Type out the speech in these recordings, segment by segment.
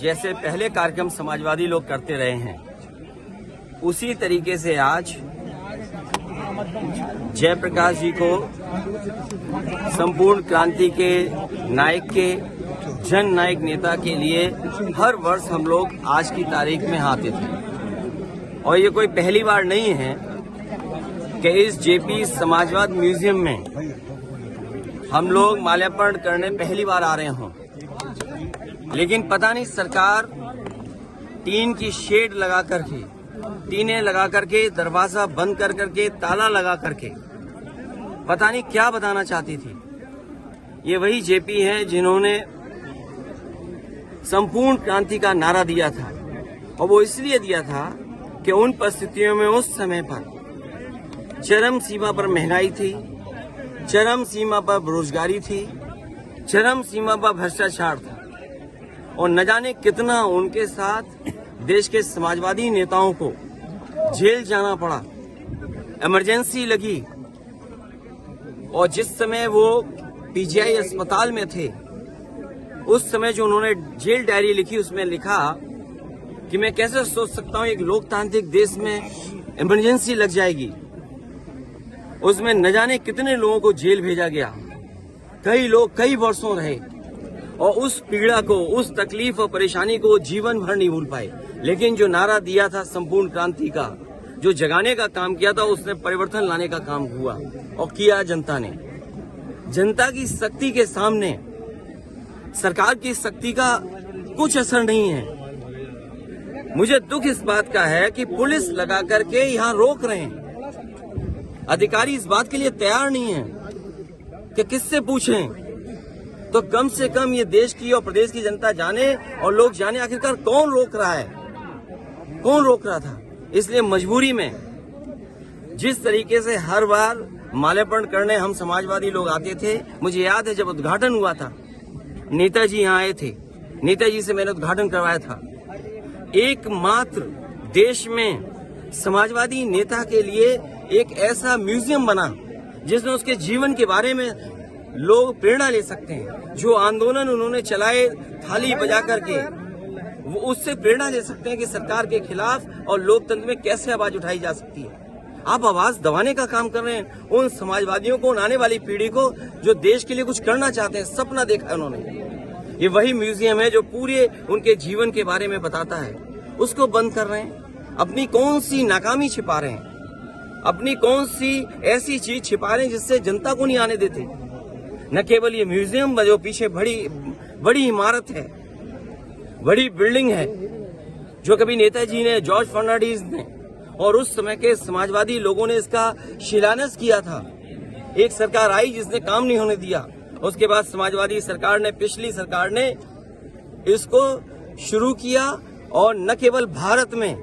जैसे पहले कार्यक्रम समाजवादी लोग करते रहे हैं, उसी तरीके से आज जयप्रकाश जी को संपूर्ण क्रांति के नायक के जन नायक नेता के लिए हर वर्ष हम लोग आज की तारीख में आते थे। और ये कोई पहली बार नहीं है कि इस जेपी समाजवाद म्यूजियम में हम लोग माल्यार्पण करने पहली बार आ रहे हों। लेकिन पता नहीं सरकार टीन की शेड लगा करके, टीनें लगा करके, दरवाजा बंद कर करके, ताला लगा करके पता नहीं क्या बताना चाहती थी। ये वही जेपी हैं जिन्होंने संपूर्ण क्रांति का नारा दिया था, और वो इसलिए दिया था कि उन परिस्थितियों में उस समय पर चरम सीमा पर महंगाई थी, चरम सीमा पर बेरोजगारी थी, चरम सीमा पर भ्रष्टाचार था, और न जाने कितना उनके साथ देश के समाजवादी नेताओं को जेल जाना पड़ा, इमरजेंसी लगी। और जिस समय वो पीजीआई अस्पताल में थे, उस समय जो उन्होंने जेल डायरी लिखी, उसमें लिखा कि मैं कैसे सोच सकता हूं एक लोकतांत्रिक देश में इमरजेंसी लग जाएगी। उसमें न जाने कितने लोगों को जेल भेजा गया, कई लोग कई वर्षों रहे, और उस पीड़ा को, उस तकलीफ और परेशानी को जीवन भर नहीं भूल पाए। लेकिन जो नारा दिया था संपूर्ण क्रांति का, जो जगाने का काम किया था, उसने परिवर्तन लाने का काम हुआ, और किया जनता ने। जनता की शक्ति के सामने सरकार की शक्ति का कुछ असर नहीं है। मुझे दुख इस बात का है कि पुलिस लगा करके यहाँ रोक रहे हैं, अधिकारी इस बात के लिए तैयार नहीं है कि किससे पूछें। तो कम से कम ये देश की और प्रदेश की जनता जाने और लोग जाने आखिरकार कौन रोक रहा है, कौन रोक रहा था। इसलिए मजबूरी में जिस तरीके से हर बार माल्यार्पण करने हम समाजवादी लोग आते थे, मुझे याद है जब उद्घाटन हुआ था, नेताजी यहाँ आए थे, नेताजी से मैंने उद्घाटन करवाया था। एकमात्र देश में समाजवादी नेता के लिए एक ऐसा म्यूजियम बना जिसमें उसके जीवन के बारे में लोग प्रेरणा ले सकते हैं। जो आंदोलन उन्होंने चलाए थाली बजा करके, वो उससे प्रेरणा ले सकते हैं कि सरकार के खिलाफ और लोकतंत्र में कैसे आवाज उठाई जा सकती है। आप आवाज दबाने का काम कर रहे हैं उन समाजवादियों को, उन आने वाली पीढ़ी को जो देश के लिए कुछ करना चाहते हैं, सपना देखा है उन्होंने। ये वही म्यूजियम है जो पूरे उनके जीवन के बारे में बताता है, उसको बंद कर रहे हैं। अपनी कौन सी नाकामी छिपा रहे हैं, अपनी कौन सी ऐसी चीज छिपा रहे हैं जिससे जनता को नहीं आने देते। न केवल ये म्यूजियम, जो पीछे बड़ी इमारत है, बड़ी बिल्डिंग है, जो कभी नेताजी ने, जॉर्ज फर्नांडिस ने और उस समय के समाजवादी लोगों ने इसका शिलान्यास किया था। एक सरकार आई जिसने काम नहीं होने दिया, उसके बाद समाजवादी सरकार ने, पिछली सरकार ने इसको शुरू किया। और न केवल भारत में,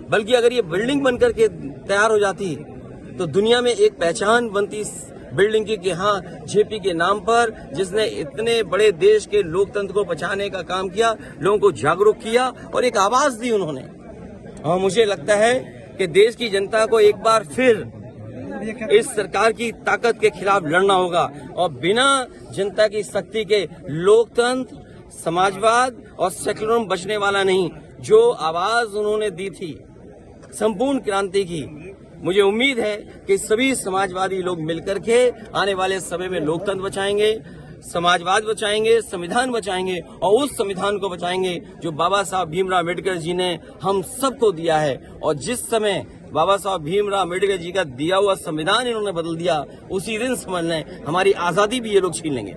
बल्कि अगर ये बिल्डिंग बनकर के तैयार हो जाती तो दुनिया में एक पहचान बनती बिल्डिंग की कि हाँ, जेपी के नाम पर, जिसने इतने बड़े देश के लोकतंत्र को बचाने का काम किया, लोगों को जागरूक किया और एक आवाज दी उन्होंने। और मुझे लगता है कि देश की जनता को एक बार फिर इस सरकार की ताकत के खिलाफ लड़ना होगा, और बिना जनता की शक्ति के लोकतंत्र, समाजवाद और सेक्युलरिज्म बचने वाला नहीं। जो आवाज उन्होंने दी थी संपूर्ण क्रांति की, मुझे उम्मीद है कि सभी समाजवादी लोग मिलकर के आने वाले समय में लोकतंत्र बचाएंगे, समाजवाद बचाएंगे, संविधान बचाएंगे, और उस संविधान को बचाएंगे जो बाबा साहब भीमराव अम्बेडकर जी ने हम सबको दिया है। और जिस समय बाबा साहब भीमराव अम्बेडकर जी का दिया हुआ संविधान इन्होंने बदल दिया, उसी दिन समझ लें हमारी आजादी भी ये लोग छीन लेंगे।